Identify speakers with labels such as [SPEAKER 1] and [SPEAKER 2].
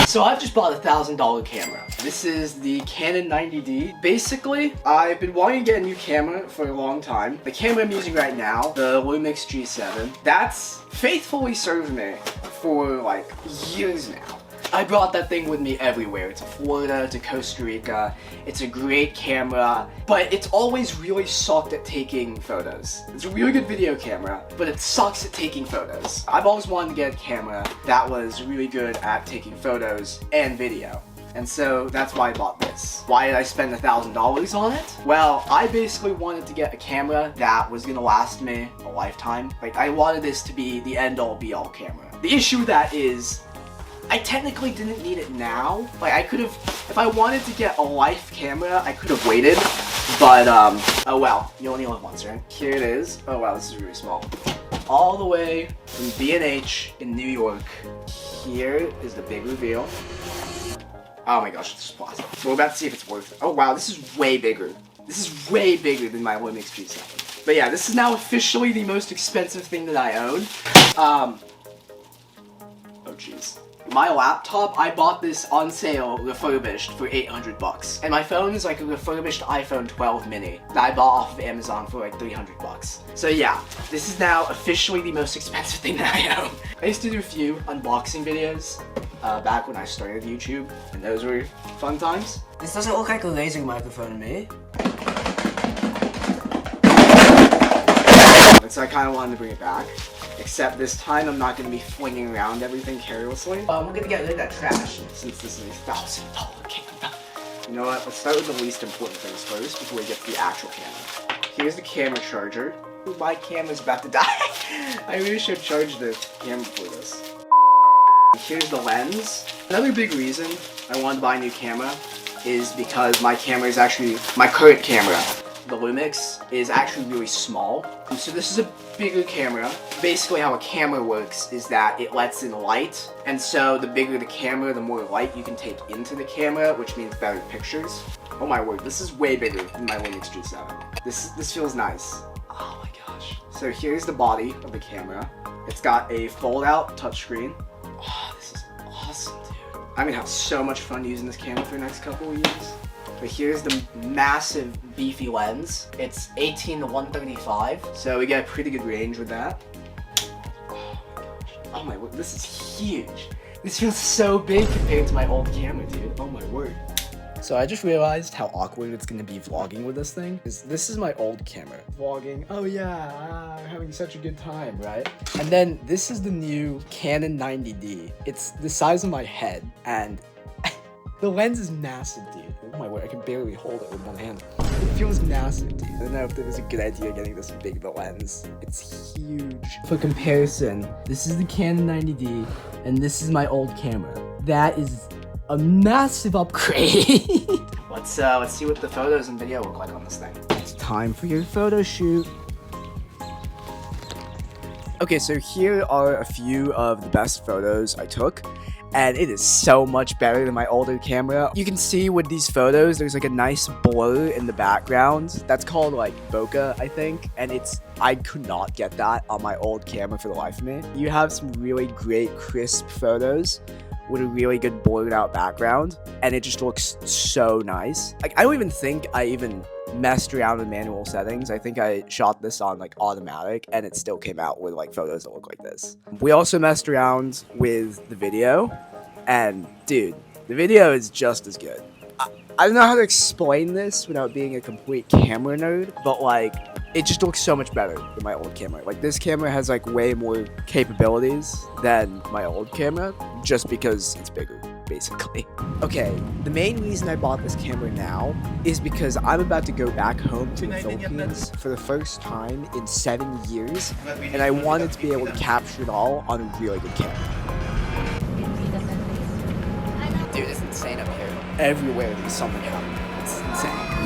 [SPEAKER 1] So I've just bought a $1,000 camera. This is the Canon 90D. Basically, I've been wanting to get a new camera for a long time. The camera I'm using right now, the Lumix G7, that's faithfully served me for like years now. I brought that thing with me everywhere, to Florida, to Costa Rica. It's a great camera, but it's always really sucked at taking photos. It's a really good video camera, but it sucks at taking photos. I've always wanted to get a camera that was really good at taking photos and video. And so that's why I bought this. Why did I spend $1,000 on it? Well, I basically wanted to get a camera that was gonna last me a lifetime. Like, I wanted this to be the end-all be-all camera. The issue with that is, I technically didn't need it now. Like, I could have, if I wanted to get a life camera, I could have waited. But, oh well, you only live once, right? Here it is. Oh wow, this is really small. All the way from B&H in New York. Here is the big reveal. Oh my gosh, it's just plastic. So we're about to see if it's worth it. Oh wow, this is way bigger. This is way bigger than my Lumix G7. But yeah, this is now officially the most expensive thing that I own. Oh jeez. My laptop, I bought this on sale, refurbished, for $800. And my phone is like a refurbished iPhone 12 mini that I bought off of Amazon for like $300. So yeah, this is now officially the most expensive thing that I own. I used to do a few unboxing videos back when I started YouTube, and those were fun times. This doesn't look like a laser microphone to me. And so I kind of wanted to bring it back. Except this time I'm not going to be flinging around everything carelessly. We're going to get rid of that trash since this is a $1,000 camera. You know what? Let's start with the least important things first before we get to the actual camera. Here's the camera charger. Ooh, my camera's about to die. I really should charge the camera for this. Here's the lens. Another big reason I wanted to buy a new camera is because my camera is actually, my current camera, the Lumix, is actually really small. So this is a bigger camera. Basically how a camera works is that it lets in light, and so the bigger the camera, the more light you can take into the camera, which means better pictures. Oh my word, this is way bigger than my Lumix G7. This feels nice. Oh my gosh. So here's the body of the camera. It's got a fold-out touchscreen. Oh, this is awesome, dude. I'm gonna have so much fun using this camera for the next couple of years. But here's the massive beefy lens. It's 18 to 135, so we get a pretty good range with that. Oh my gosh. Oh my word, this is huge. This feels so big compared to my old camera, dude. Oh my word. So I just realized how awkward it's gonna be vlogging with this thing. This is my old camera. Vlogging, oh yeah, having such a good time, right? And then this is the new Canon 90D. It's the size of my head, and the lens is massive, dude. Oh my word, I can barely hold it with one hand. It feels massive, dude. I don't know if it was a good idea getting this big of a lens. It's huge. For comparison, this is the Canon 90D, and this is my old camera. That is a massive upgrade. Let's see what the photos and video look like on this thing. It's time for your photo shoot. Okay, so here are a few of the best photos I took. And it is so much better than my older camera. You can see with these photos, there's like a nice blur in the background. That's called like bokeh, I think. And I could not get that on my old camera for the life of me. You have some really great crisp photos with a really good blurred out background. And it just looks so nice. Like, I don't even think I even messed around with manual settings. I think I shot this on like automatic, and it still came out with like photos that look like this. We also messed around with the video, and dude, the video is just as good. I don't know how to explain this without being a complete camera nerd, but like, it just looks so much better than my old camera. Like, this camera has like way more capabilities than my old camera, just because it's bigger, basically. Okay, the main reason I bought this camera now is because I'm about to go back home to the Philippines for the first time in 7 years, and I wanted to be able to capture it all on a really good camera. Dude, it's insane up here. Everywhere there's something happening. It's insane.